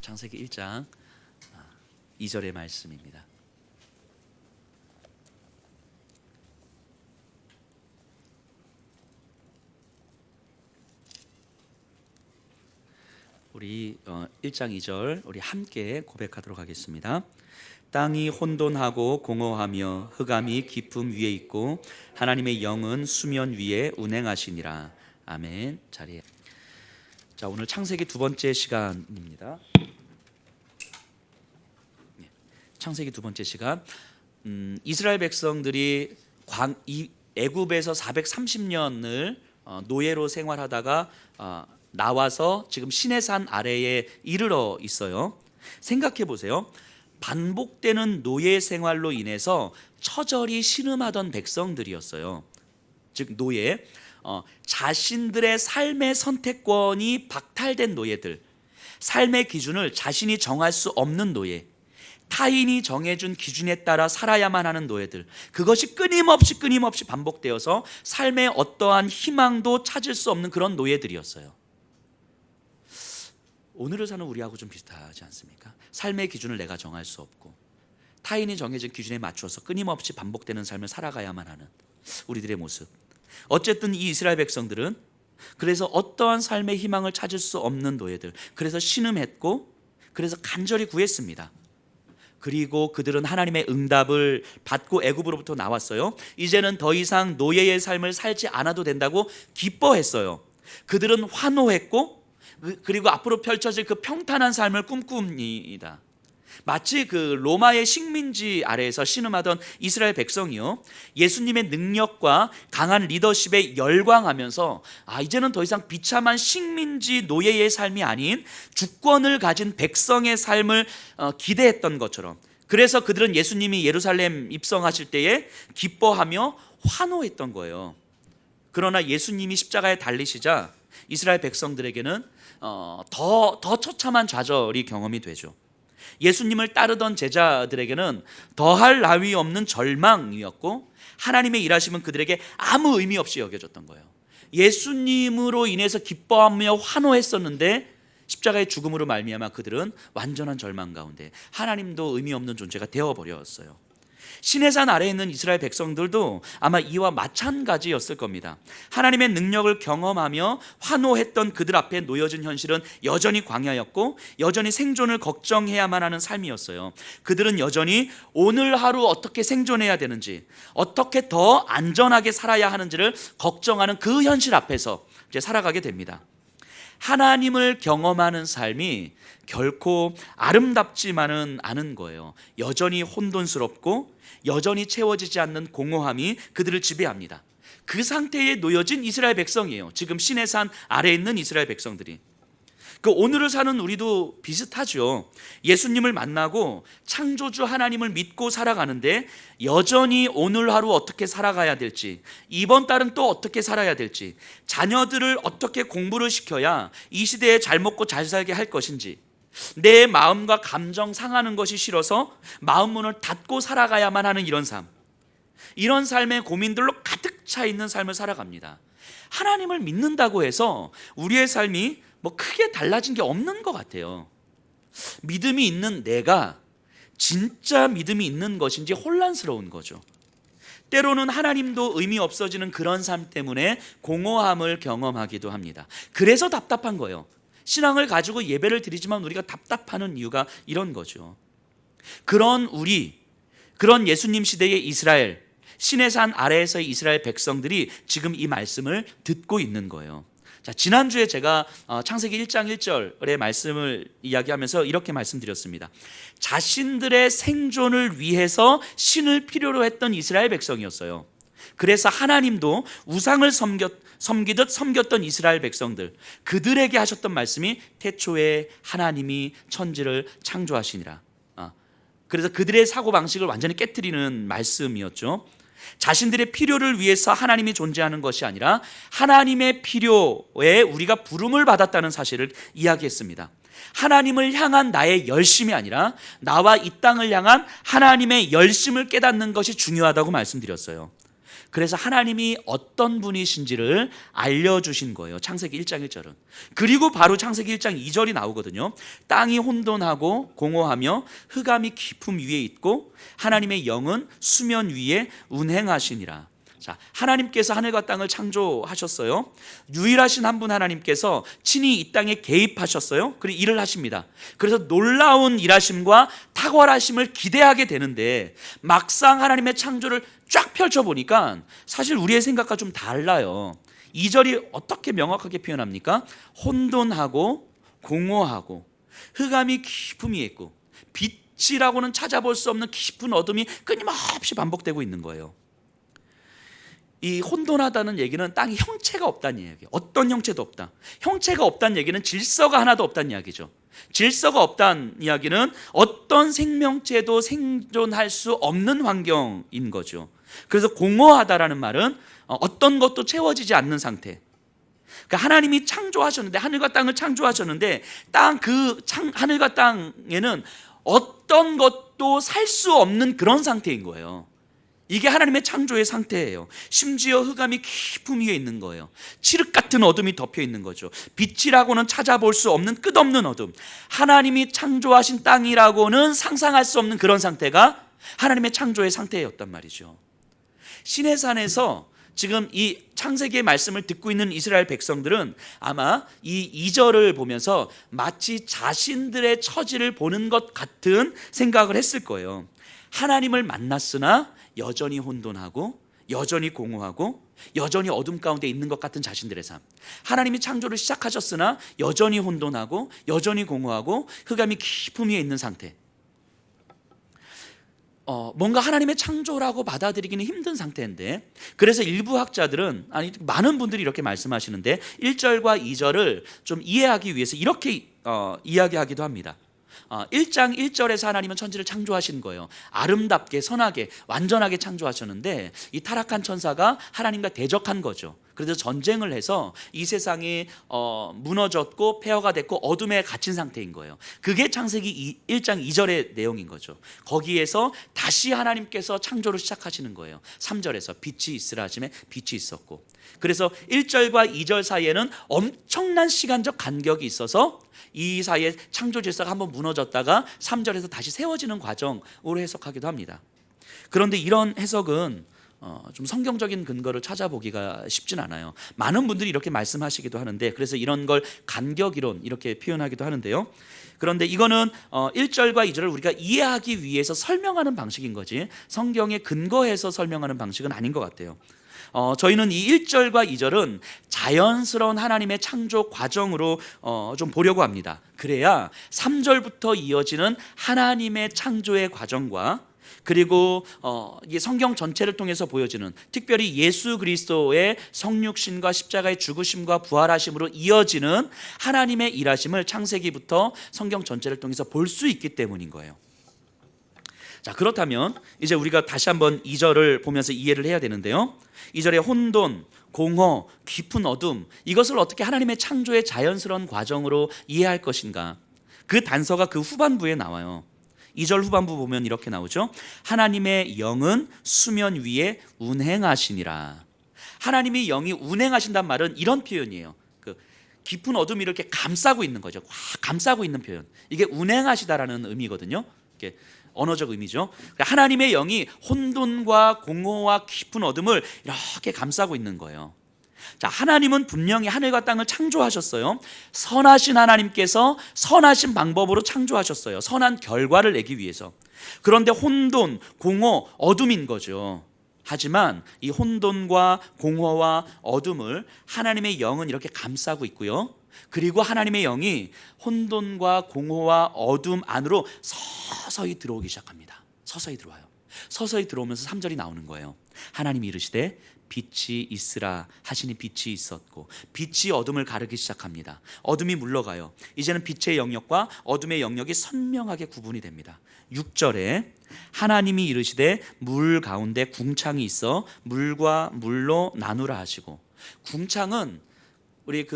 창세기 1장 2절의 말씀입니다. 우리 1장 2절 우리 함께 고백하도록 하겠습니다. 땅이 혼돈하고 공허하며 흑암이 깊음 위에 있고 하나님의 영은 수면 위에 운행하시니라. 아멘. 자리에. 자, 오늘 창세기 두 번째 시간입니다. 창세기 두 번째 시간. 이스라엘 백성들이 애굽에서 430년을 노예로 생활하다가 나와서 지금 시내산 아래에 이르러 있어요. 생각해 보세요. 반복되는 노예 생활로 인해서 처절히 신음하던 백성들이었어요. 즉 노예, 자신들의 삶의 선택권이 박탈된 노예들, 삶의 기준을 자신이 정할 수 없는 노예, 타인이 정해준 기준에 따라 살아야만 하는 노예들, 그것이 끊임없이 반복되어서 삶의 어떠한 희망도 찾을 수 없는 그런 노예들이었어요. 오늘을 사는 우리하고 좀 비슷하지 않습니까? 삶의 기준을 내가 정할 수 없고 타인이 정해진 기준에 맞추어서 끊임없이 반복되는 삶을 살아가야만 하는 우리들의 모습. 어쨌든 이 이스라엘 백성들은 그래서 어떠한 삶의 희망을 찾을 수 없는 노예들, 그래서 신음했고 그래서 간절히 구했습니다. 그리고 그들은 하나님의 응답을 받고 애굽으로부터 나왔어요. 이제는 더 이상 노예의 삶을 살지 않아도 된다고 기뻐했어요. 그들은 환호했고 그리고 앞으로 펼쳐질 그 평탄한 삶을 꿈꿉니다. 마치 그 로마의 식민지 아래에서 신음하던 이스라엘 백성이요, 예수님의 능력과 강한 리더십에 열광하면서 이제는 더 이상 비참한 식민지 노예의 삶이 아닌 주권을 가진 백성의 삶을 기대했던 것처럼, 그래서 그들은 예수님이 예루살렘 입성하실 때에 기뻐하며 환호했던 거예요. 그러나 예수님이 십자가에 달리시자 이스라엘 백성들에게는 더 처참한 좌절이 경험이 되죠. 예수님을 따르던 제자들에게는 더할 나위 없는 절망이었고 하나님의 일하심은 그들에게 아무 의미 없이 여겨졌던 거예요. 예수님으로 인해서 기뻐하며 환호했었는데 십자가의 죽음으로 말미암아 그들은 완전한 절망 가운데 하나님도 의미 없는 존재가 되어버렸어요. 시내산 아래에 있는 이스라엘 백성들도 아마 이와 마찬가지였을 겁니다. 하나님의 능력을 경험하며 환호했던 그들 앞에 놓여진 현실은 여전히 광야였고 여전히 생존을 걱정해야만 하는 삶이었어요. 그들은 여전히 오늘 하루 어떻게 생존해야 되는지, 어떻게 더 안전하게 살아야 하는지를 걱정하는 그 현실 앞에서 이제 살아가게 됩니다. 하나님을 경험하는 삶이 결코 아름답지만은 않은 거예요. 여전히 혼돈스럽고 여전히 채워지지 않는 공허함이 그들을 지배합니다. 그 상태에 놓여진 이스라엘 백성이에요. 지금 시내산 아래에 있는 이스라엘 백성들이. 그 오늘을 사는 우리도 비슷하죠. 예수님을 만나고 창조주 하나님을 믿고 살아가는데 여전히 오늘 하루 어떻게 살아가야 될지, 이번 달은 또 어떻게 살아야 될지, 자녀들을 어떻게 공부를 시켜야 이 시대에 잘 먹고 잘 살게 할 것인지, 내 마음과 감정 상하는 것이 싫어서 마음 문을 닫고 살아가야만 하는 이런 삶, 이런 삶의 고민들로 가득 차 있는 삶을 살아갑니다. 하나님을 믿는다고 해서 우리의 삶이 크게 달라진 게 없는 것 같아요. 믿음이 있는 내가 진짜 믿음이 있는 것인지 혼란스러운 거죠. 때로는 하나님도 의미 없어지는 그런 삶 때문에 공허함을 경험하기도 합니다. 그래서 답답한 거예요. 신앙을 가지고 예배를 드리지만 우리가 답답하는 이유가 이런 거죠. 그런 예수님 시대의 이스라엘, 시내산 아래에서의 이스라엘 백성들이 지금 이 말씀을 듣고 있는 거예요. 자, 지난주에 제가 창세기 1장 1절의 말씀을 이야기하면서 이렇게 말씀드렸습니다. 자신들의 생존을 위해서 신을 필요로 했던 이스라엘 백성이었어요. 그래서 하나님도 우상을 섬기듯 섬겼던 이스라엘 백성들, 그들에게 하셨던 말씀이 태초에 하나님이 천지를 창조하시니라. 그래서 그들의 사고방식을 완전히 깨트리는 말씀이었죠. 자신들의 필요를 위해서 하나님이 존재하는 것이 아니라 하나님의 필요에 우리가 부름을 받았다는 사실을 이야기했습니다. 하나님을 향한 나의 열심이 아니라 나와 이 땅을 향한 하나님의 열심을 깨닫는 것이 중요하다고 말씀드렸어요. 그래서 하나님이 어떤 분이신지를 알려주신 거예요. 창세기 1장 1절은. 그리고 바로 창세기 1장 2절이 나오거든요. 땅이 혼돈하고 공허하며 흑암이 깊음 위에 있고 하나님의 영은 수면 위에 운행하시니라. 자, 하나님께서 하늘과 땅을 창조하셨어요. 유일하신 한 분 하나님께서 친히 이 땅에 개입하셨어요. 그리고 일을 하십니다. 그래서 놀라운 일하심과 탁월하심을 기대하게 되는데 막상 하나님의 창조를 쫙 펼쳐보니까 사실 우리의 생각과 좀 달라요. 2절이 어떻게 명확하게 표현합니까? 혼돈하고 공허하고 흑암이 깊음 위에 있고 빛이라고는 찾아볼 수 없는 깊은 어둠이 끊임없이 반복되고 있는 거예요. 이 혼돈하다는 얘기는 땅에 형체가 없다는 이야기예요. 어떤 형체도 없다. 형체가 없다는 얘기는 질서가 하나도 없다는 이야기죠. 질서가 없다는 이야기는 어떤 생명체도 생존할 수 없는 환경인 거죠. 그래서 공허하다라는 말은 어떤 것도 채워지지 않는 상태. 그러니까 하나님이 창조하셨는데, 하늘과 땅을 창조하셨는데 하늘과 땅에는 어떤 것도 살 수 없는 그런 상태인 거예요. 이게 하나님의 창조의 상태예요. 심지어 흑암이 깊은 위에 있는 거예요. 칠흑 같은 어둠이 덮여 있는 거죠. 빛이라고는 찾아볼 수 없는 끝없는 어둠. 하나님이 창조하신 땅이라고는 상상할 수 없는 그런 상태가 하나님의 창조의 상태였단 말이죠. 시내산에서 지금 이 창세기의 말씀을 듣고 있는 이스라엘 백성들은 아마 이 2절을 보면서 마치 자신들의 처지를 보는 것 같은 생각을 했을 거예요. 하나님을 만났으나 여전히 혼돈하고 여전히 공허하고 여전히 어둠 가운데 있는 것 같은 자신들의 삶. 하나님이 창조를 시작하셨으나 여전히 혼돈하고 여전히 공허하고 흑암이 깊음 위에 있는 상태. 뭔가 하나님의 창조라고 받아들이기는 힘든 상태인데, 그래서 일부 학자들은, 아니 많은 분들이 이렇게 말씀하시는데 1절과 2절을 좀 이해하기 위해서 이렇게 이야기하기도 합니다. 1장 1절에서 하나님은 천지를 창조하신 거예요. 아름답게 선하게 완전하게 창조하셨는데 이 타락한 천사가 하나님과 대적한 거죠. 그래서 전쟁을 해서 이 세상이 무너졌고 폐허가 됐고 어둠에 갇힌 상태인 거예요. 그게 창세기 1장 2절의 내용인 거죠. 거기에서 다시 하나님께서 창조를 시작하시는 거예요. 3절에서 빛이 있으라 하심에 빛이 있었고, 그래서 1절과 2절 사이에는 엄청난 시간적 간격이 있어서 이 사이에 창조 질서가 한번 무너졌다가 3절에서 다시 세워지는 과정으로 해석하기도 합니다. 그런데 이런 해석은 좀 성경적인 근거를 찾아보기가 쉽진 않아요. 많은 분들이 이렇게 말씀하시기도 하는데, 그래서 이런 걸 간격이론 이렇게 표현하기도 하는데요. 그런데 이거는 1절과 2절을 우리가 이해하기 위해서 설명하는 방식인 거지 성경에 근거해서 설명하는 방식은 아닌 것 같아요. 저희는 이 1절과 2절은 자연스러운 하나님의 창조 과정으로 좀 보려고 합니다. 그래야 3절부터 이어지는 하나님의 창조의 과정과, 그리고 이 성경 전체를 통해서 보여지는 특별히 예수 그리스도의 성육신과 십자가의 죽으심과 부활하심으로 이어지는 하나님의 일하심을 창세기부터 성경 전체를 통해서 볼 수 있기 때문인 거예요. 자, 그렇다면 이제 우리가 다시 한번 2절을 보면서 이해를 해야 되는데요. 2절의 혼돈, 공허, 깊은 어둠, 이것을 어떻게 하나님의 창조의 자연스러운 과정으로 이해할 것인가? 그 단서가 그 후반부에 나와요. 2절 후반부 보면 이렇게 나오죠. 하나님의 영은 수면 위에 운행하시니라. 하나님의 영이 운행하신단 말은 이런 표현이에요. 그 깊은 어둠이 이렇게 감싸고 있는 거죠. 확 감싸고 있는 표현. 이게 운행하시다라는 의미거든요. 이렇게 언어적 의미죠. 하나님의 영이 혼돈과 공허와 깊은 어둠을 이렇게 감싸고 있는 거예요. 자, 하나님은 분명히 하늘과 땅을 창조하셨어요. 선하신 하나님께서 선하신 방법으로 창조하셨어요. 선한 결과를 내기 위해서. 그런데 혼돈, 공허, 어둠인 거죠. 하지만 이 혼돈과 공허와 어둠을 하나님의 영은 이렇게 감싸고 있고요. 그리고 하나님의 영이 혼돈과 공허와 어둠 안으로 서서히 들어오기 시작합니다. 서서히 들어와요. 서서히 들어오면서 3절이 나오는 거예요. 하나님이 이르시되 빛이 있으라 하시니 빛이 있었고, 빛이 어둠을 가르기 시작합니다. 어둠이 물러가요. 이제는 빛의 영역과 어둠의 영역이 선명하게 구분이 됩니다. 6절에 하나님이 이르시되 물 가운데 궁창이 있어 물과 물로 나누라 하시고, 궁창은 우리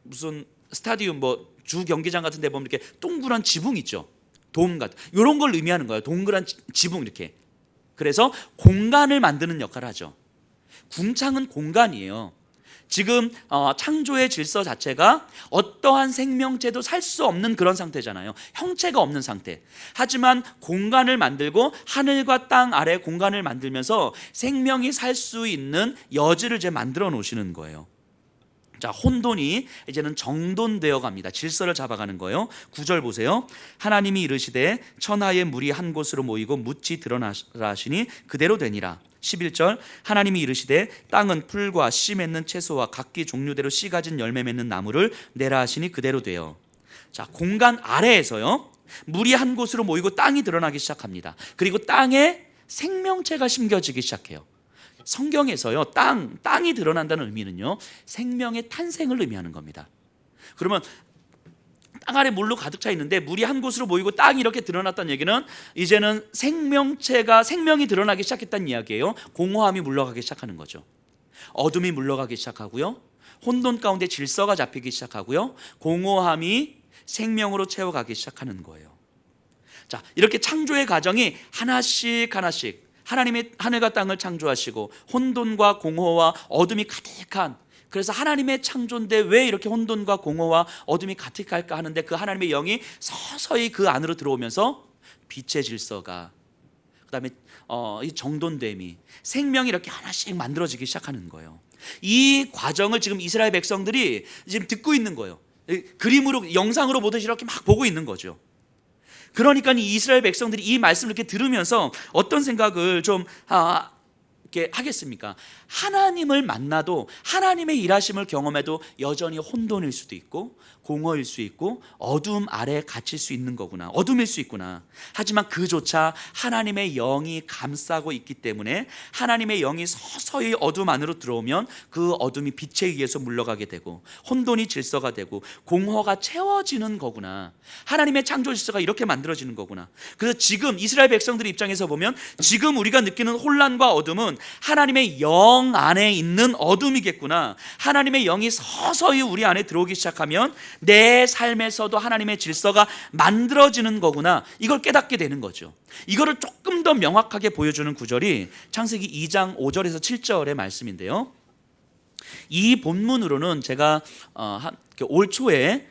무슨 스타디움 주 경기장 같은 데 보면 이렇게 동그란 지붕 있죠. 돔 같은 이런 걸 의미하는 거예요. 동그란 지붕 이렇게. 그래서 공간을 만드는 역할을 하죠. 궁창은 공간이에요. 지금 창조의 질서 자체가 어떠한 생명체도 살 수 없는 그런 상태잖아요. 형체가 없는 상태. 하지만 공간을 만들고 하늘과 땅 아래 공간을 만들면서 생명이 살 수 있는 여지를 이제 만들어 놓으시는 거예요. 자, 혼돈이 이제는 정돈되어 갑니다. 질서를 잡아가는 거예요. 9절 보세요. 하나님이 이르시되 천하의 물이 한 곳으로 모이고 묻지 드러나라 하시니 그대로 되니라. 11절 하나님이 이르시되 땅은 풀과 씨 맺는 채소와 각기 종류대로 씨 가진 열매 맺는 나무를 내라 하시니 그대로 돼요. 자, 공간 아래에서요 물이 한 곳으로 모이고 땅이 드러나기 시작합니다. 그리고 땅에 생명체가 심겨지기 시작해요. 성경에서요 땅이 드러난다는 의미는요 생명의 탄생을 의미하는 겁니다. 그러면 땅 아래 물로 가득 차 있는데 물이 한 곳으로 모이고 땅이 이렇게 드러났다는 얘기는 이제는 생명이 드러나기 시작했다는 이야기예요. 공허함이 물러가기 시작하는 거죠. 어둠이 물러가기 시작하고요, 혼돈 가운데 질서가 잡히기 시작하고요, 공허함이 생명으로 채워가기 시작하는 거예요. 자, 이렇게 창조의 과정이 하나씩 하나님의 하늘과 땅을 창조하시고 혼돈과 공허와 어둠이 가득한, 그래서 하나님의 창조인데 왜 이렇게 혼돈과 공허와 어둠이 가득할까 하는데 그 하나님의 영이 서서히 그 안으로 들어오면서 빛의 질서가, 그다음에 이 정돈됨이, 생명이 이렇게 하나씩 만들어지기 시작하는 거예요. 이 과정을 지금 이스라엘 백성들이 지금 듣고 있는 거예요. 그림으로, 영상으로 보듯이 이렇게 막 보고 있는 거죠. 그러니까 이 이스라엘 백성들이 이 말씀을 이렇게 들으면서 어떤 생각을 좀 이렇게 하겠습니까? 하나님을 만나도, 하나님의 일하심을 경험해도 여전히 혼돈일 수도 있고 공허일 수 있고 어둠 아래 갇힐 수 있는 거구나, 어둠일 수 있구나. 하지만 그조차 하나님의 영이 감싸고 있기 때문에 하나님의 영이 서서히 어둠 안으로 들어오면 그 어둠이 빛에 의해서 물러가게 되고 혼돈이 질서가 되고 공허가 채워지는 거구나. 하나님의 창조 질서가 이렇게 만들어지는 거구나. 그래서 지금 이스라엘 백성들 입장에서 보면 지금 우리가 느끼는 혼란과 어둠은 하나님의 영 안에 있는 어둠이겠구나. 하나님의 영이 서서히 우리 안에 들어오기 시작하면 내 삶에서도 하나님의 질서가 만들어지는 거구나, 이걸 깨닫게 되는 거죠. 이거를 조금 더 명확하게 보여주는 구절이 창세기 2장 5절에서 7절의 말씀인데요, 이 본문으로는 제가 올 초에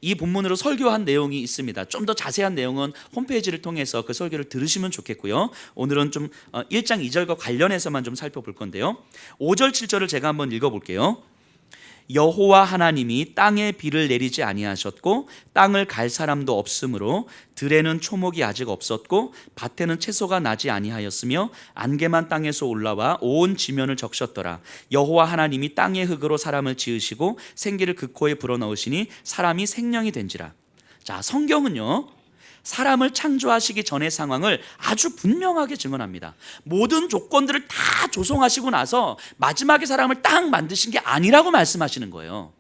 이 본문으로 설교한 내용이 있습니다. 좀 더 자세한 내용은 홈페이지를 통해서 그 설교를 들으시면 좋겠고요, 오늘은 좀 1장 2절과 관련해서만 좀 살펴볼 건데요, 5절 7절을 제가 한번 읽어볼게요. 여호와 하나님이 땅에 비를 내리지 아니하셨고 땅을 갈 사람도 없으므로 들에는 초목이 아직 없었고 밭에는 채소가 나지 아니하였으며 안개만 땅에서 올라와 온 지면을 적셨더라. 여호와 하나님이 땅의 흙으로 사람을 지으시고 생기를 그 코에 불어넣으시니 사람이 생명이 된지라. 자, 성경은요 사람을 창조하시기 전의 상황을 아주 분명하게 증언합니다. 모든 조건들을 다 조성하시고 나서 마지막에 사람을 딱 만드신 게 아니라고 말씀하시는 거예요.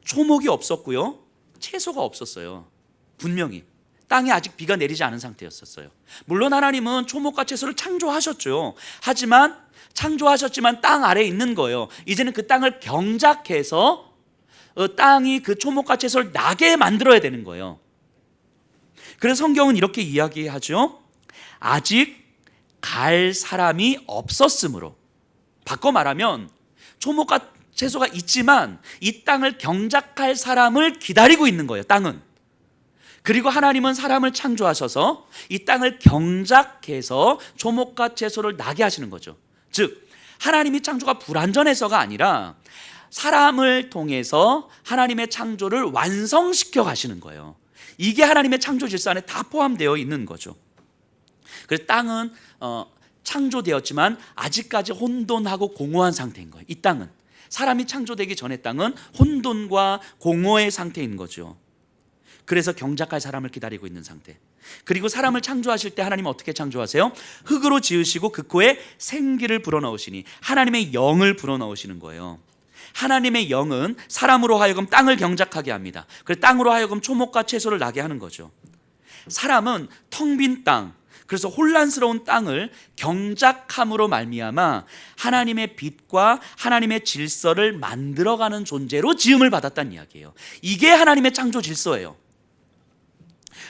초목이 없었고요, 채소가 없었어요. 분명히 땅에 아직 비가 내리지 않은 상태였었어요. 물론 하나님은 초목과 채소를 창조하셨죠. 하지만 창조하셨지만 땅 아래에 있는 거예요. 이제는 그 땅을 경작해서 땅이 그 초목과 채소를 나게 만들어야 되는 거예요. 그래서 성경은 이렇게 이야기하죠. 아직 갈 사람이 없었으므로. 바꿔 말하면 초목과 채소가 있지만 이 땅을 경작할 사람을 기다리고 있는 거예요, 땅은. 그리고 하나님은 사람을 창조하셔서 이 땅을 경작해서 초목과 채소를 나게 하시는 거죠. 즉 하나님이 창조가 불완전해서가 아니라 사람을 통해서 하나님의 창조를 완성시켜 가시는 거예요. 이게 하나님의 창조 질서 안에 다 포함되어 있는 거죠. 그래서 땅은 창조되었지만 아직까지 혼돈하고 공허한 상태인 거예요. 이 땅은, 사람이 창조되기 전의 땅은 혼돈과 공허의 상태인 거죠. 그래서 경작할 사람을 기다리고 있는 상태. 그리고 사람을 창조하실 때 하나님은 어떻게 창조하세요? 흙으로 지으시고 그 코에 생기를 불어넣으시니 하나님의 영을 불어넣으시는 거예요. 하나님의 영은 사람으로 하여금 땅을 경작하게 합니다. 그래서 땅으로 하여금 초목과 채소를 나게 하는 거죠. 사람은 텅 빈 땅, 그래서 혼란스러운 땅을 경작함으로 말미암아 하나님의 빛과 하나님의 질서를 만들어가는 존재로 지음을 받았다는 이야기예요. 이게 하나님의 창조 질서예요.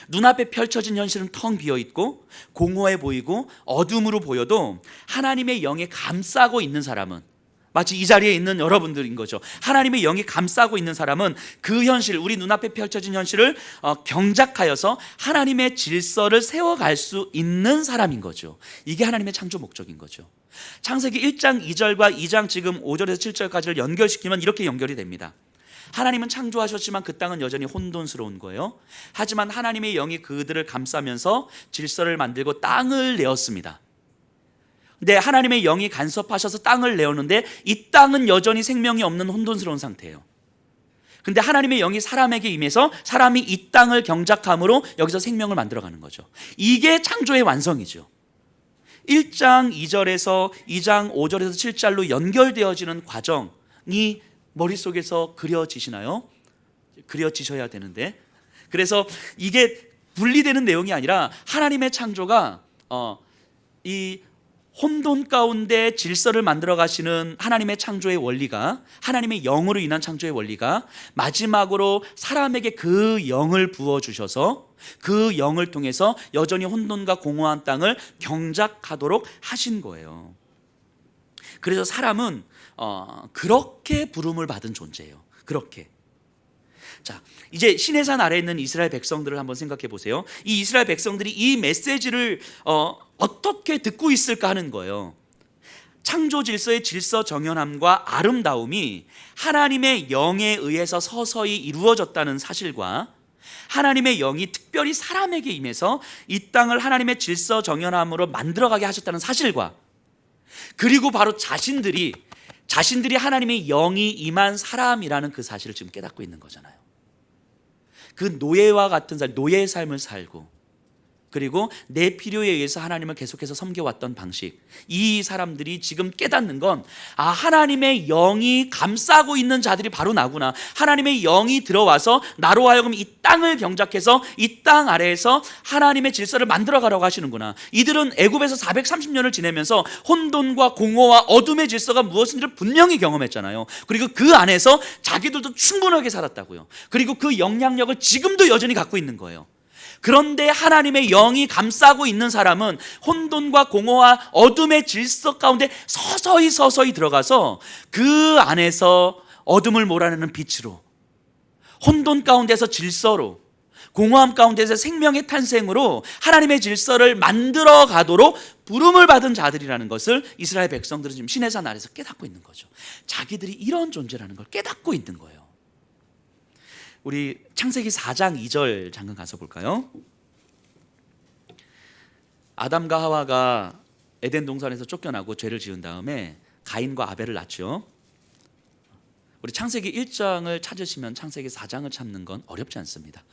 눈앞에 펼쳐진 현실은 텅 비어있고 공허해 보이고 어둠으로 보여도 하나님의 영에 감싸고 있는 사람은, 마치 이 자리에 있는 여러분들인 거죠. 하나님의 영이 감싸고 있는 사람은 그 현실, 우리 눈앞에 펼쳐진 현실을 경작하여서 하나님의 질서를 세워갈 수 있는 사람인 거죠. 이게 하나님의 창조 목적인 거죠. 창세기 1장 2절과 2장 지금 5절에서 7절까지를 연결시키면 이렇게 연결이 됩니다. 하나님은 창조하셨지만 그 땅은 여전히 혼돈스러운 거예요. 하지만 하나님의 영이 그들을 감싸면서 질서를 만들고 땅을 내었습니다. 근데 하나님의 영이 간섭하셔서 땅을 내었는데 이 땅은 여전히 생명이 없는 혼돈스러운 상태예요. 근데 하나님의 영이 사람에게 임해서 사람이 이 땅을 경작함으로 여기서 생명을 만들어가는 거죠. 이게 창조의 완성이죠. 1장 2절에서 2장 5절에서 7절로 연결되어지는 과정이 머릿속에서 그려지시나요? 그려지셔야 되는데, 그래서 이게 분리되는 내용이 아니라 하나님의 창조가 이 혼돈 가운데 질서를 만들어 가시는 하나님의 창조의 원리가, 하나님의 영으로 인한 창조의 원리가 마지막으로 사람에게 그 영을 부어주셔서 그 영을 통해서 여전히 혼돈과 공허한 땅을 경작하도록 하신 거예요. 그래서 사람은 그렇게 부름을 받은 존재예요. 그렇게. 자, 이제 시내산 아래에 있는 이스라엘 백성들을 한번 생각해 보세요. 이 이스라엘 백성들이 이 메시지를 어떻게 듣고 있을까 하는 거예요. 창조 질서의 질서 정연함과 아름다움이 하나님의 영에 의해서 서서히 이루어졌다는 사실과 하나님의 영이 특별히 사람에게 임해서 이 땅을 하나님의 질서 정연함으로 만들어가게 하셨다는 사실과, 그리고 바로 자신들이 하나님의 영이 임한 사람이라는 그 사실을 지금 깨닫고 있는 거잖아요. 그 노예와 같은 노예의 삶을 살고, 그리고 내 필요에 의해서 하나님을 계속해서 섬겨왔던 방식, 이 사람들이 지금 깨닫는 건, 하나님의 영이 감싸고 있는 자들이 바로 나구나. 하나님의 영이 들어와서 나로 하여금 이 땅을 경작해서 이 땅 아래에서 하나님의 질서를 만들어가라고 하시는구나. 이들은 애굽에서 430년을 지내면서 혼돈과 공허와 어둠의 질서가 무엇인지를 분명히 경험했잖아요. 그리고 그 안에서 자기들도 충분하게 살았다고요. 그리고 그 영향력을 지금도 여전히 갖고 있는 거예요. 그런데 하나님의 영이 감싸고 있는 사람은 혼돈과 공허와 어둠의 질서 가운데 서서히 들어가서 그 안에서 어둠을 몰아내는 빛으로, 혼돈 가운데서 질서로, 공허함 가운데서 생명의 탄생으로 하나님의 질서를 만들어 가도록 부름을 받은 자들이라는 것을 이스라엘 백성들은 지금 시내산 아래서 깨닫고 있는 거죠. 자기들이 이런 존재라는 걸 깨닫고 있는 거예요. 우리 창세기 4장 2절 잠깐 가서 볼까요? 아담과 하와가 에덴 동산에서 쫓겨나고 죄를 지은 다음에 가인과 아벨을 낳죠. 우리 창세기 1장을 찾으시면 창세기 4장을 찾는 건 어렵지 않습니다.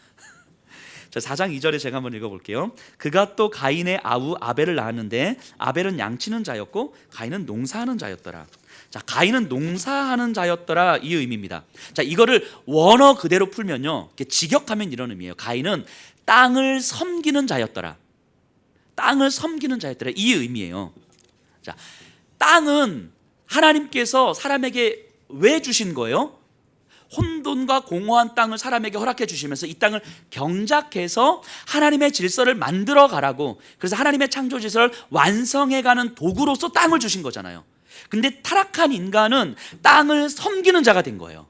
자, 4장 2절에 제가 한번 읽어볼게요. 그가 또 가인의 아우 아벨을 낳았는데 아벨은 양치는 자였고 가인은 농사하는 자였더라. 자, 가인은 농사하는 자였더라, 이 의미입니다. 자, 이거를 원어 그대로 풀면요, 이렇게 직역하면 이런 의미예요. 가인은 땅을 섬기는 자였더라. 땅을 섬기는 자였더라, 이 의미예요. 자, 땅은 하나님께서 사람에게 왜 주신 거예요? 혼돈과 공허한 땅을 사람에게 허락해 주시면서 이 땅을 경작해서 하나님의 질서를 만들어 가라고, 그래서 하나님의 창조 질서를 완성해가는 도구로서 땅을 주신 거잖아요. 근데 타락한 인간은 땅을 섬기는 자가 된 거예요.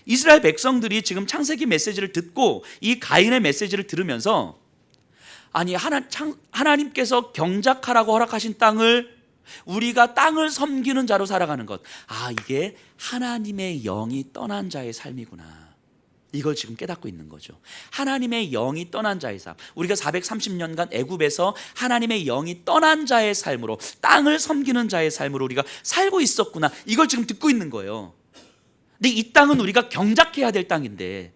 이스라엘 백성들이 지금 창세기 메시지를 듣고 이 가인의 메시지를 들으면서, 아니 하나님께서 경작하라고 허락하신 땅을 우리가 땅을 섬기는 자로 살아가는 것, 이게 하나님의 영이 떠난 자의 삶이구나, 이걸 지금 깨닫고 있는 거죠. 하나님의 영이 떠난 자의 삶, 우리가 430년간 애굽에서 하나님의 영이 떠난 자의 삶으로, 땅을 섬기는 자의 삶으로 우리가 살고 있었구나, 이걸 지금 듣고 있는 거예요. 근데 이 땅은 우리가 경작해야 될 땅인데,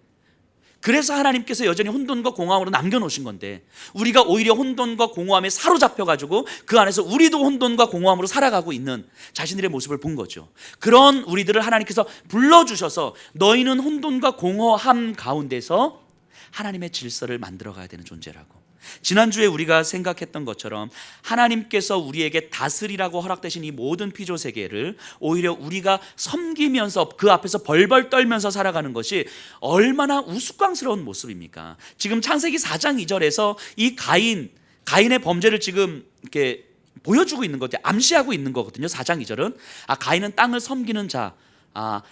그래서 하나님께서 여전히 혼돈과 공허함으로 남겨놓으신 건데, 우리가 오히려 혼돈과 공허함에 사로잡혀가지고 그 안에서 우리도 혼돈과 공허함으로 살아가고 있는 자신들의 모습을 본 거죠. 그런 우리들을 하나님께서 불러주셔서 너희는 혼돈과 공허함 가운데서 하나님의 질서를 만들어가야 되는 존재라고, 지난주에 우리가 생각했던 것처럼 하나님께서 우리에게 다스리라고 허락되신 이 모든 피조 세계를 오히려 우리가 섬기면서 그 앞에서 벌벌 떨면서 살아가는 것이 얼마나 우스꽝스러운 모습입니까? 지금 창세기 4장 2절에서 이 가인의 범죄를 지금 이렇게 보여주고 있는 거죠. 암시하고 있는 거거든요. 4장 2절은 가인은 땅을 섬기는 자,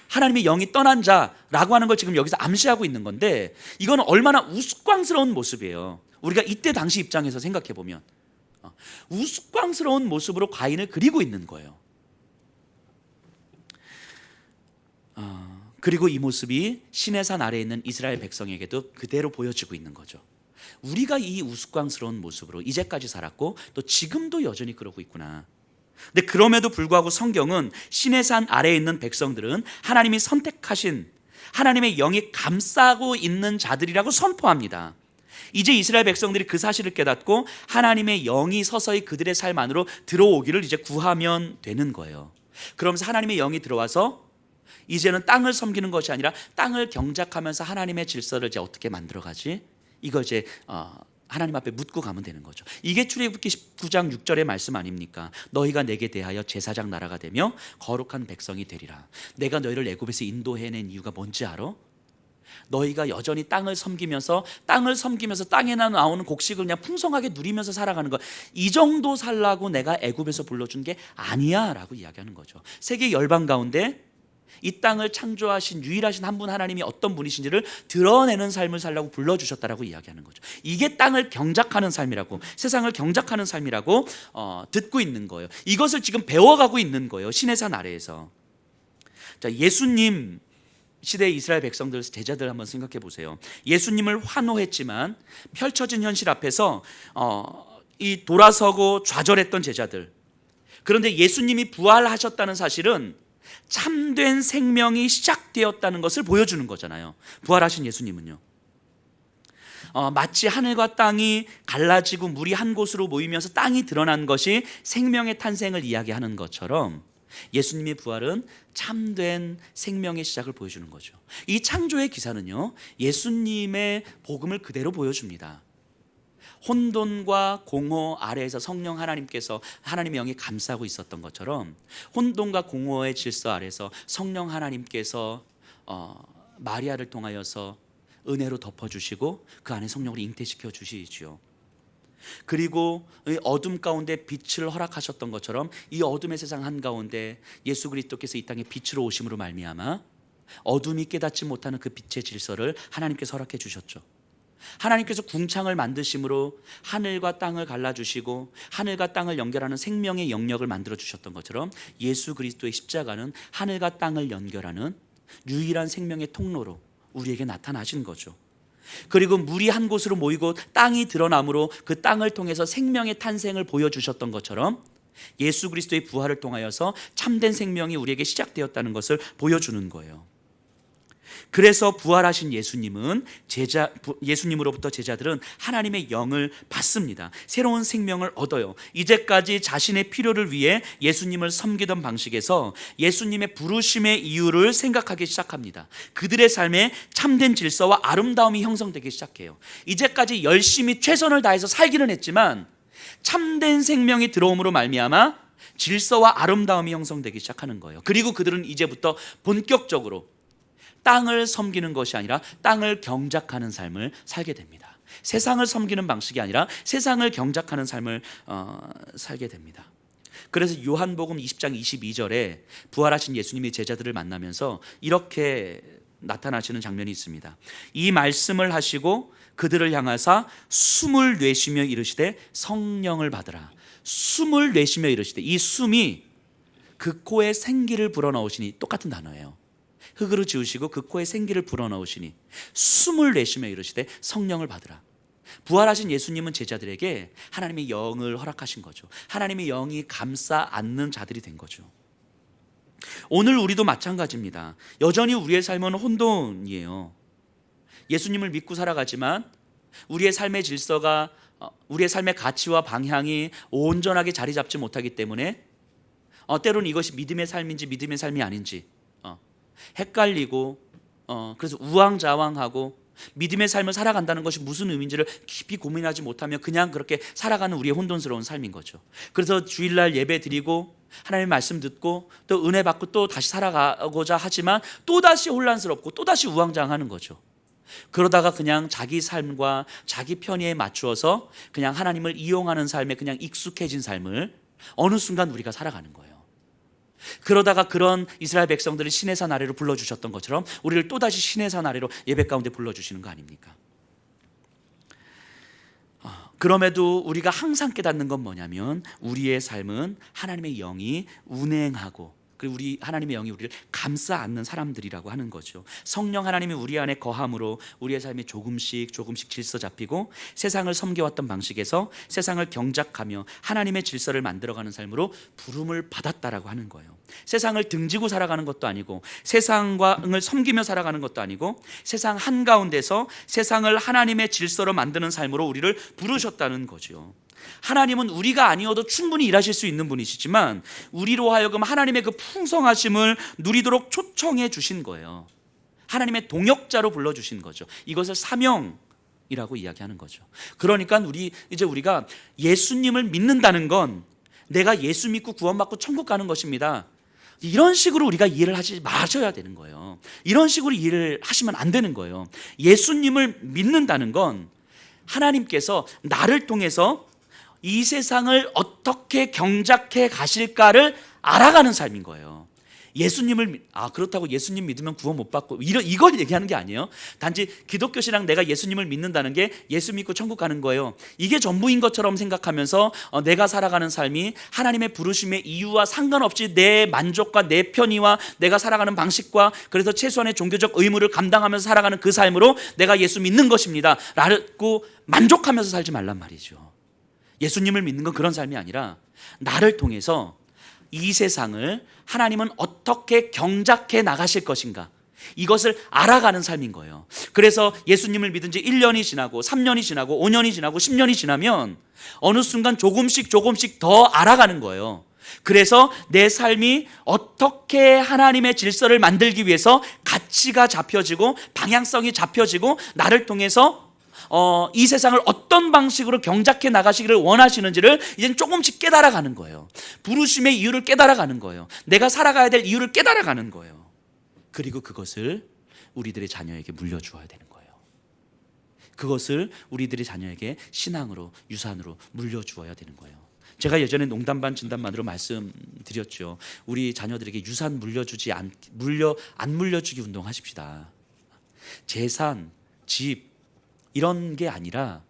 하나님의 영이 떠난 자라고 하는 걸 지금 여기서 암시하고 있는 건데, 이건 얼마나 우스꽝스러운 모습이에요. 우리가 이때 당시 입장에서 생각해 보면 우스꽝스러운 모습으로 가인을 그리고 있는 거예요. 그리고 이 모습이 시내산 아래에 있는 이스라엘 백성에게도 그대로 보여지고 있는 거죠. 우리가 이 우스꽝스러운 모습으로 이제까지 살았고 또 지금도 여전히 그러고 있구나. 근데 그럼에도 불구하고 성경은 시내산 아래에 있는 백성들은 하나님이 선택하신, 하나님의 영이 감싸고 있는 자들이라고 선포합니다. 이제 이스라엘 백성들이 그 사실을 깨닫고 하나님의 영이 서서히 그들의 삶 안으로 들어오기를 이제 구하면 되는 거예요. 그러면서 하나님의 영이 들어와서 이제는 땅을 섬기는 것이 아니라 땅을 경작하면서 하나님의 질서를 이제 어떻게 만들어가지? 이걸 이제 하나님 앞에 묻고 가면 되는 거죠. 이게 출애굽기 19장 6절의 말씀 아닙니까? 너희가 내게 대하여 제사장 나라가 되며 거룩한 백성이 되리라. 내가 너희를 애굽에서 인도해낸 이유가 뭔지 알아? 너희가 여전히 땅을 섬기면서 땅에 나오는 곡식을 그냥 풍성하게 누리면서 살아가는 것, 이 정도 살라고 내가 애굽에서 불러준 게 아니야 라고 이야기하는 거죠. 세계 열방 가운데 이 땅을 창조하신 유일하신 한 분 하나님이 어떤 분이신지를 드러내는 삶을 살라고 불러주셨다라고 이야기하는 거죠. 이게 땅을 경작하는 삶이라고, 세상을 경작하는 삶이라고 듣고 있는 거예요. 이것을 지금 배워가고 있는 거예요. 시내산 아래에서. 자, 예수님 시대의 이스라엘 백성들, 제자들 한번 생각해 보세요. 예수님을 환호했지만 펼쳐진 현실 앞에서 이 돌아서고 좌절했던 제자들. 그런데 예수님이 부활하셨다는 사실은 참된 생명이 시작되었다는 것을 보여주는 거잖아요. 부활하신 예수님은요, 마치 하늘과 땅이 갈라지고 물이 한 곳으로 모이면서 땅이 드러난 것이 생명의 탄생을 이야기하는 것처럼 예수님의 부활은 참된 생명의 시작을 보여주는 거죠. 이 창조의 기사는요, 예수님의 복음을 그대로 보여줍니다. 혼돈과 공허 아래에서 성령 하나님께서, 하나님의 영이 감싸고 있었던 것처럼 혼돈과 공허의 질서 아래에서 성령 하나님께서 마리아를 통하여서 은혜로 덮어주시고 그 안에 성령으로 잉태시켜 주시지요. 그리고 어둠 가운데 빛을 허락하셨던 것처럼 이 어둠의 세상 한가운데 예수 그리스도께서 이 땅에 빛으로 오심으로 말미암아 어둠이 깨닫지 못하는 그 빛의 질서를 하나님께서 허락해 주셨죠. 하나님께서 궁창을 만드심으로 하늘과 땅을 갈라주시고 하늘과 땅을 연결하는 생명의 영역을 만들어 주셨던 것처럼 예수 그리스도의 십자가는 하늘과 땅을 연결하는 유일한 생명의 통로로 우리에게 나타나신 거죠. 그리고 물이 한 곳으로 모이고 땅이 드러남으로 그 땅을 통해서 생명의 탄생을 보여주셨던 것처럼 예수 그리스도의 부활을 통하여서 참된 생명이 우리에게 시작되었다는 것을 보여주는 거예요. 그래서 부활하신 예수님으로부터 제자들은 하나님의 영을 받습니다. 새로운 생명을 얻어요. 이제까지 자신의 필요를 위해 예수님을 섬기던 방식에서 예수님의 부르심의 이유를 생각하기 시작합니다. 그들의 삶에 참된 질서와 아름다움이 형성되기 시작해요. 이제까지 열심히 최선을 다해서 살기는 했지만 참된 생명이 들어옴으로 말미암아 질서와 아름다움이 형성되기 시작하는 거예요. 그리고 그들은 이제부터 본격적으로 땅을 섬기는 것이 아니라 땅을 경작하는 삶을 살게 됩니다. 세상을 섬기는 방식이 아니라 세상을 경작하는 삶을 살게 됩니다. 그래서 요한복음 20장 22절에 부활하신 예수님이 제자들을 만나면서 이렇게 나타나시는 장면이 있습니다. 이 말씀을 하시고 그들을 향하사 숨을 내쉬며 이르시되 성령을 받으라. 숨을 내쉬며 이르시되, 이 숨이 그 코에 생기를 불어넣으시니, 똑같은 단어예요. 흙으로 지으시고 그 코에 생기를 불어넣으시니 숨을 내쉬며 이르시되 성령을 받으라. 부활하신 예수님은 제자들에게 하나님의 영을 허락하신 거죠. 하나님의 영이 감싸 안는 자들이 된 거죠. 오늘 우리도 마찬가지입니다. 여전히 우리의 삶은 혼돈이에요. 예수님을 믿고 살아가지만 우리의 삶의 질서가, 우리의 삶의 가치와 방향이 온전하게 자리 잡지 못하기 때문에 때로는 이것이 믿음의 삶인지 믿음의 삶이 아닌지 헷갈리고 그래서 우왕좌왕하고 믿음의 삶을 살아간다는 것이 무슨 의미인지를 깊이 고민하지 못하면 그냥 그렇게 살아가는 우리의 혼돈스러운 삶인 거죠. 그래서 주일날 예배 드리고 하나님의 말씀 듣고 또 은혜 받고 또 다시 살아가고자 하지만 또다시 혼란스럽고 또다시 우왕좌왕하는 거죠. 그러다가 그냥 자기 삶과 자기 편의에 맞추어서 그냥 하나님을 이용하는 삶에 그냥 익숙해진 삶을 어느 순간 우리가 살아가는 거예요. 그러다가 그런 이스라엘 백성들을 시내산 아래로 불러주셨던 것처럼 우리를 또다시 시내산 아래로 예배 가운데 불러주시는 거 아닙니까? 그럼에도 우리가 항상 깨닫는 건 뭐냐면 우리의 삶은 하나님의 영이 운행하고 그리고 우리 하나님의 영이 우리를 감싸 안는 사람들이라고 하는 거죠. 성령 하나님이 우리 안에 거함으로 우리의 삶이 조금씩 질서 잡히고 세상을 섬겨왔던 방식에서 세상을 경작하며 하나님의 질서를 만들어가는 삶으로 부름을 받았다라고 하는 거예요. 세상을 등지고 살아가는 것도 아니고 세상을 섬기며 살아가는 것도 아니고 세상 한가운데서 세상을 하나님의 질서로 만드는 삶으로 우리를 부르셨다는 거죠. 하나님은 우리가 아니어도 충분히 일하실 수 있는 분이시지만 우리로 하여금 하나님의 그 풍성하심을 누리도록 초청해 주신 거예요. 하나님의 동역자로 불러주신 거죠. 이것을 사명이라고 이야기하는 거죠. 그러니까 우리가 예수님을 믿는다는 건 내가 예수 믿고 구원받고 천국 가는 것입니다. 이런 식으로 우리가 이해를 하지 마셔야 되는 거예요. 이런 식으로 이해를 하시면 안 되는 거예요. 예수님을 믿는다는 건 하나님께서 나를 통해서 이 세상을 어떻게 경작해 가실까를 알아가는 삶인 거예요. 그렇다고 예수님 믿으면 구원 못 받고 이걸 얘기하는 게 아니에요. 단지 기독교 신앙 내가 예수님을 믿는다는 게 예수 믿고 천국 가는 거예요. 이게 전부인 것처럼 생각하면서 내가 살아가는 삶이 하나님의 부르심의 이유와 상관없이 내 만족과 내 편의와 내가 살아가는 방식과 그래서 최소한의 종교적 의무를 감당하면서 살아가는 그 삶으로 내가 예수 믿는 것입니다 라고 만족하면서 살지 말란 말이죠. 예수님을 믿는 건 그런 삶이 아니라 나를 통해서 이 세상을 하나님은 어떻게 경작해 나가실 것인가 이것을 알아가는 삶인 거예요. 그래서 예수님을 믿은 지 1년이 지나고 3년이 지나고 5년이 지나고 10년이 지나면 어느 순간 조금씩 더 알아가는 거예요. 그래서 내 삶이 어떻게 하나님의 질서를 만들기 위해서 가치가 잡혀지고 방향성이 잡혀지고 나를 통해서 이 세상을 어떤 방식으로 경작해 나가시기를 원하시는지를 이제는 조금씩 깨달아가는 거예요. 부르심의 이유를 깨달아가는 거예요. 내가 살아가야 될 이유를 깨달아가는 거예요. 그리고 그것을 우리들의 자녀에게 물려주어야 되는 거예요. 그것을 우리들의 자녀에게 신앙으로 유산으로 물려주어야 되는 거예요. 제가 예전에 농담 반 진담 반으로 말씀드렸죠. 우리 자녀들에게 유산 안 물려주기 운동하십시다. 재산, 집 이런 게 아니라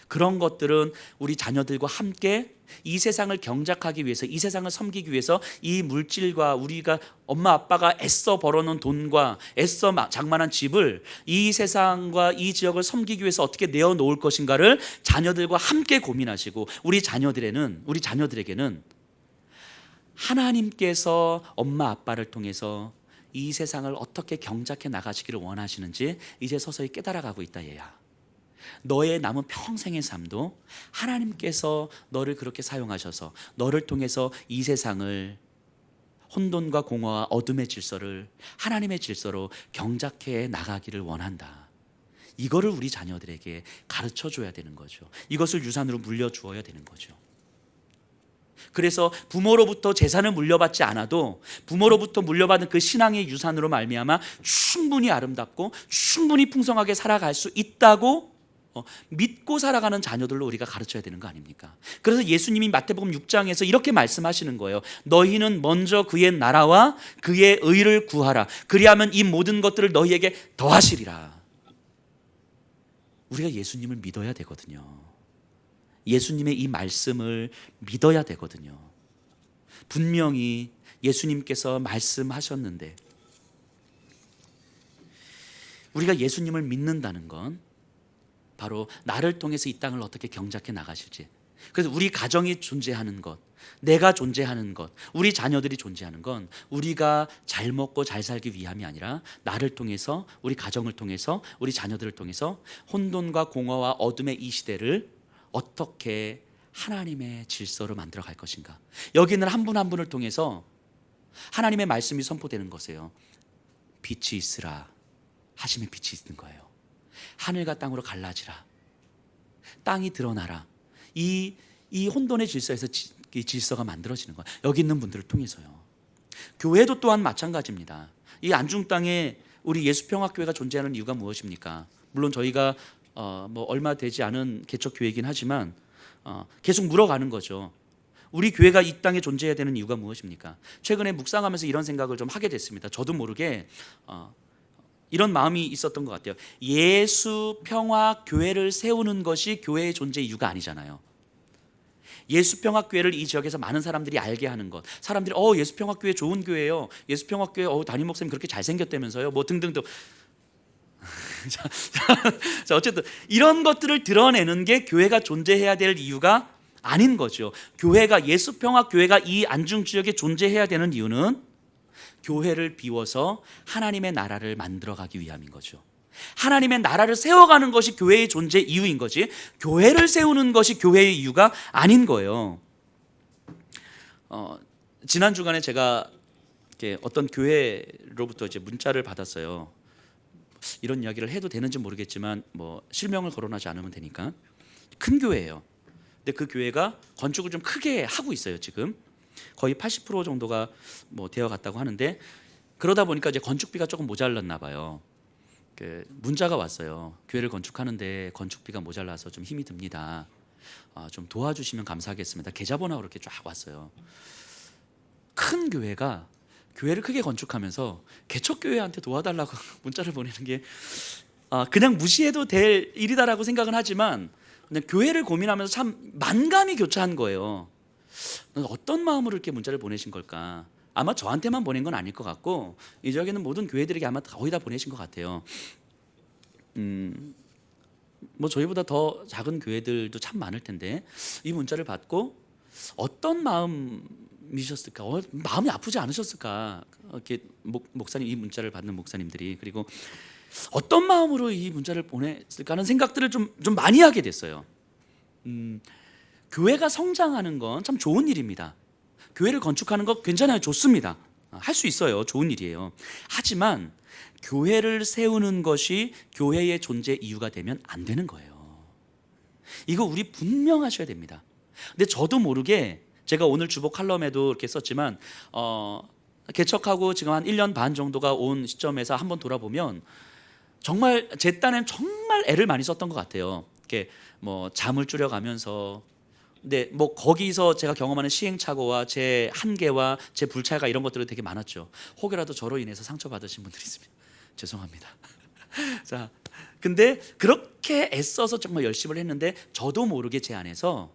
그런 것들은 우리 자녀들과 함께 이 세상을 경작하기 위해서 이 세상을 섬기기 위해서 이 물질과 우리가 엄마 아빠가 애써 벌어놓은 돈과 애써 장만한 집을 이 세상과 이 지역을 섬기기 위해서 어떻게 내어놓을 것인가를 자녀들과 함께 고민하시고 우리 자녀들에게는 하나님께서 엄마 아빠를 통해서 이 세상을 어떻게 경작해 나가시기를 원하시는지 이제 서서히 깨달아가고 있다 얘야. 너의 남은 평생의 삶도 하나님께서 너를 그렇게 사용하셔서 너를 통해서 이 세상을 혼돈과 공허와 어둠의 질서를 하나님의 질서로 경작해 나가기를 원한다. 이거를 우리 자녀들에게 가르쳐 줘야 되는 거죠. 이것을 유산으로 물려주어야 되는 거죠. 그래서 부모로부터 재산을 물려받지 않아도 부모로부터 물려받은 그 신앙의 유산으로 말미암아 충분히 아름답고 충분히 풍성하게 살아갈 수 있다고 믿고 살아가는 자녀들로 우리가 가르쳐야 되는 거 아닙니까? 그래서 예수님이 마태복음 6장에서 이렇게 말씀하시는 거예요. 너희는 먼저 그의 나라와 그의 의를 구하라. 그리하면 이 모든 것들을 너희에게 더하시리라. 우리가 예수님을 믿어야 되거든요. 예수님의 이 말씀을 믿어야 되거든요. 분명히 예수님께서 말씀하셨는데 우리가 예수님을 믿는다는 건 바로 나를 통해서 이 땅을 어떻게 경작해 나가실지, 그래서 우리 가정이 존재하는 것, 내가 존재하는 것, 우리 자녀들이 존재하는 건 우리가 잘 먹고 잘 살기 위함이 아니라 나를 통해서, 우리 가정을 통해서, 우리 자녀들을 통해서 혼돈과 공허와 어둠의 이 시대를 어떻게 하나님의 질서로 만들어 갈 것인가. 여기는 한 분 한 분을 통해서 하나님의 말씀이 선포되는 것이에요. 빛이 있으라 하시면 빛이 있는 거예요. 하늘과 땅으로 갈라지라. 땅이 드러나라. 이 혼돈의 질서에서 이 질서가 만들어지는 거예요. 여기 있는 분들을 통해서요. 교회도 또한 마찬가지입니다. 이 안중 땅에 우리 예수평화교회가 존재하는 이유가 무엇입니까? 물론 저희가 뭐 얼마 되지 않은 개척교회이긴 하지만 계속 물어가는 거죠. 우리 교회가 이 땅에 존재해야 되는 이유가 무엇입니까? 최근에 묵상하면서 이런 생각을 좀 하게 됐습니다. 저도 모르게 이런 마음이 있었던 것 같아요. 예수평화교회를 세우는 것이 교회의 존재 이유가 아니잖아요. 예수평화교회를 이 지역에서 많은 사람들이 알게 하는 것, 사람들이 예수평화교회 좋은 교회예요, 예수평화교회 담임 목사님 그렇게 잘생겼다면서요, 뭐 등등등. 자, 어쨌든 이런 것들을 드러내는 게 교회가 존재해야 될 이유가 아닌 거죠. 교회가, 예수평화교회가 이 안중 지역에 존재해야 되는 이유는 교회를 비워서 하나님의 나라를 만들어가기 위함인 거죠. 하나님의 나라를 세워가는 것이 교회의 존재 이유인 거지, 교회를 세우는 것이 교회의 이유가 아닌 거예요. 지난 주간에 제가 어떤 교회로부터 이제 문자를 받았어요. 이런 이야기를 해도 되는지 모르겠지만 뭐 실명을 거론하지 않으면 되니까. 큰 교회예요. 근데 그 교회가 건축을 좀 크게 하고 있어요. 지금 거의 80% 정도가 뭐 되어 갔다고 하는데, 그러다 보니까 이제 건축비가 조금 모자랐나 봐요. 문자가 왔어요. 교회를 건축하는데 건축비가 모자라서 좀 힘이 듭니다. 좀 도와주시면 감사하겠습니다. 계좌번호가 이렇게 쫙 왔어요. 큰 교회가 교회를 크게 건축하면서 개척교회한테 도와달라고 문자를 보내는 게 그냥 무시해도 될 일이다라고 생각은 하지만, 그냥 교회를 고민하면서 참 만감이 교차한 거예요. 어떤 마음으로 이렇게 문자를 보내신 걸까? 아마 저한테만 보낸 건 아닐 것 같고 이 지역에는 모든 교회들에게 아마 거의 다 보내신 것 같아요. 뭐 저희보다 더 작은 교회들도 참 많을 텐데 이 문자를 받고 어떤 마음이셨을까? 마음이 아프지 않으셨을까? 이렇게 목사님, 이 문자를 받는 목사님들이, 그리고 어떤 마음으로 이 문자를 보냈을까 하는 생각들을 좀 많이 하게 됐어요. 교회가 성장하는 건 참 좋은 일입니다. 교회를 건축하는 거 괜찮아요. 좋습니다. 할 수 있어요. 좋은 일이에요. 하지만 교회를 세우는 것이 교회의 존재 이유가 되면 안 되는 거예요. 이거 우리 분명하셔야 됩니다. 근데 저도 모르게 제가 오늘 주보 칼럼에도 이렇게 썼지만 개척하고 지금 한 1년 반 정도가 온 시점에서 한번 돌아보면 정말 제 딴엔 정말 애를 많이 썼던 것 같아요. 이렇게 뭐 잠을 줄여가면서, 근데 뭐 거기서 제가 경험하는 시행착오와 제 한계와 제 불찰과 이런 것들은 되게 많았죠. 혹여라도 저로 인해서 상처받으신 분들이 있으면 죄송합니다. 자, 근데 그렇게 애써서 정말 열심히 했는데 저도 모르게 제 안에서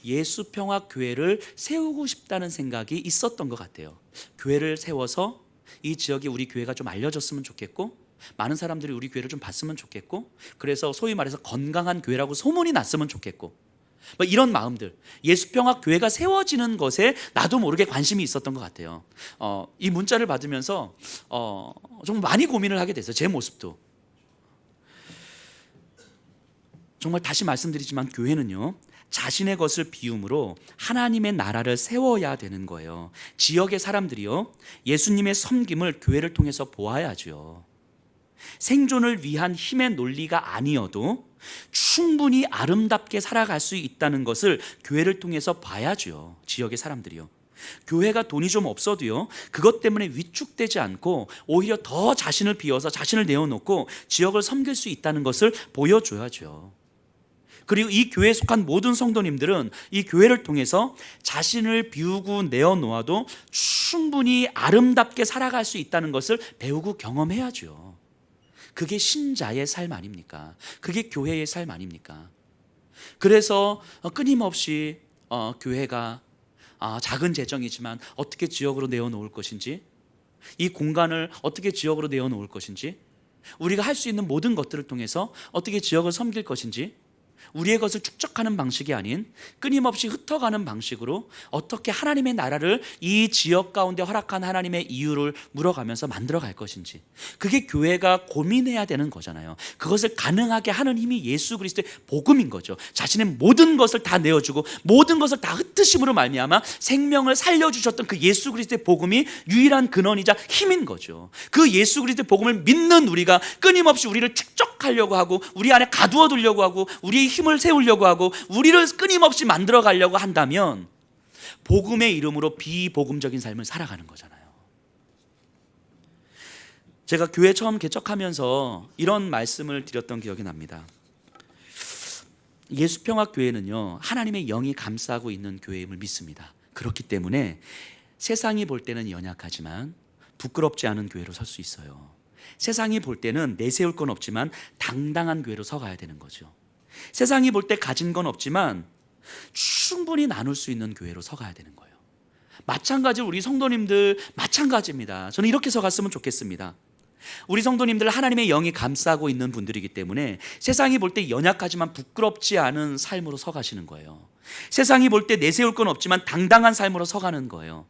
예수평화교회를 세우고 싶다는 생각이 있었던 것 같아요. 교회를 세워서 이 지역에 우리 교회가 좀 알려졌으면 좋겠고, 많은 사람들이 우리 교회를 좀 봤으면 좋겠고, 그래서 소위 말해서 건강한 교회라고 소문이 났으면 좋겠고, 뭐 이런 마음들, 예수평화교회가 세워지는 것에 나도 모르게 관심이 있었던 것 같아요. 이 문자를 받으면서 좀 많이 고민을 하게 됐어요. 제 모습도. 정말 다시 말씀드리지만 교회는요, 자신의 것을 비움으로 하나님의 나라를 세워야 되는 거예요. 지역의 사람들이요, 예수님의 섬김을 교회를 통해서 보아야죠. 생존을 위한 힘의 논리가 아니어도 충분히 아름답게 살아갈 수 있다는 것을 교회를 통해서 봐야죠. 지역의 사람들이요. 교회가 돈이 좀 없어도요, 그것 때문에 위축되지 않고 오히려 더 자신을 비워서 자신을 내어놓고 지역을 섬길 수 있다는 것을 보여줘야죠. 그리고 이 교회에 속한 모든 성도님들은 이 교회를 통해서 자신을 비우고 내어놓아도 충분히 아름답게 살아갈 수 있다는 것을 배우고 경험해야죠. 그게 신자의 삶 아닙니까? 그게 교회의 삶 아닙니까? 그래서 끊임없이 교회가 작은 재정이지만 어떻게 지역으로 내어놓을 것인지, 이 공간을 어떻게 지역으로 내어놓을 것인지, 우리가 할 수 있는 모든 것들을 통해서 어떻게 지역을 섬길 것인지, 우리의 것을 축적하는 방식이 아닌 끊임없이 흩어가는 방식으로 어떻게 하나님의 나라를 이 지역 가운데 허락한 하나님의 이유를 물어가면서 만들어갈 것인지, 그게 교회가 고민해야 되는 거잖아요. 그것을 가능하게 하는 힘이 예수 그리스도의 복음인 거죠. 자신의 모든 것을 다 내어주고 모든 것을 다 흩으심으로 말미암아 생명을 살려주셨던 그 예수 그리스도의 복음이 유일한 근원이자 힘인 거죠. 그 예수 그리스도의 복음을 믿는 우리가 끊임없이 우리를 축적하려고 하고 우리 안에 가두어 두려고 하고 우리의 힘을 세우려고 하고 우리를 끊임없이 만들어 가려고 한다면 복음의 이름으로 비복음적인 삶을 살아가는 거잖아요. 제가 교회 처음 개척하면서 이런 말씀을 드렸던 기억이 납니다. 예수평화교회는요, 하나님의 영이 감싸고 있는 교회임을 믿습니다. 그렇기 때문에 세상이 볼 때는 연약하지만 부끄럽지 않은 교회로 설 수 있어요. 세상이 볼 때는 내세울 건 없지만 당당한 교회로 서가야 되는 거죠. 세상이 볼 때 가진 건 없지만 충분히 나눌 수 있는 교회로 서가야 되는 거예요. 마찬가지로 우리 성도님들 마찬가지입니다. 저는 이렇게 서갔으면 좋겠습니다. 우리 성도님들 하나님의 영이 감싸고 있는 분들이기 때문에 세상이 볼 때 연약하지만 부끄럽지 않은 삶으로 서가시는 거예요. 세상이 볼 때 내세울 건 없지만 당당한 삶으로 서가는 거예요.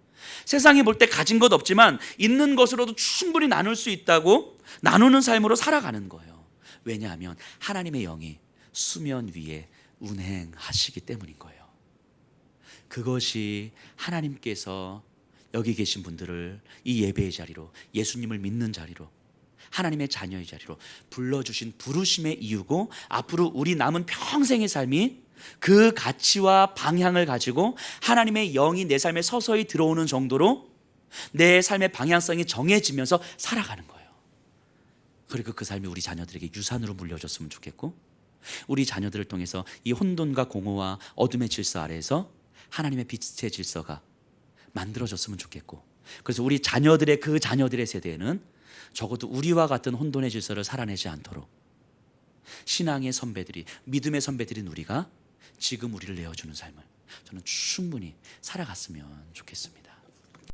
세상이 볼 때 가진 것 없지만 있는 것으로도 충분히 나눌 수 있다고 나누는 삶으로 살아가는 거예요. 왜냐하면 하나님의 영이 수면 위에 운행하시기 때문인 거예요. 그것이 하나님께서 여기 계신 분들을 이 예배의 자리로, 예수님을 믿는 자리로, 하나님의 자녀의 자리로 불러주신 부르심의 이유고, 앞으로 우리 남은 평생의 삶이 그 가치와 방향을 가지고 하나님의 영이 내 삶에 서서히 들어오는 정도로 내 삶의 방향성이 정해지면서 살아가는 거예요. 그리고 그 삶이 우리 자녀들에게 유산으로 물려줬으면 좋겠고, 우리 자녀들을 통해서 이 혼돈과 공허와 어둠의 질서 아래에서 하나님의 빛의 질서가 만들어졌으면 좋겠고, 그래서 우리 자녀들의 그 자녀들의 세대에는 적어도 우리와 같은 혼돈의 질서를 살아내지 않도록 신앙의 선배들이, 믿음의 선배들인 우리가 지금 우리를 내어주는 삶을 저는 충분히 살아갔으면 좋겠습니다.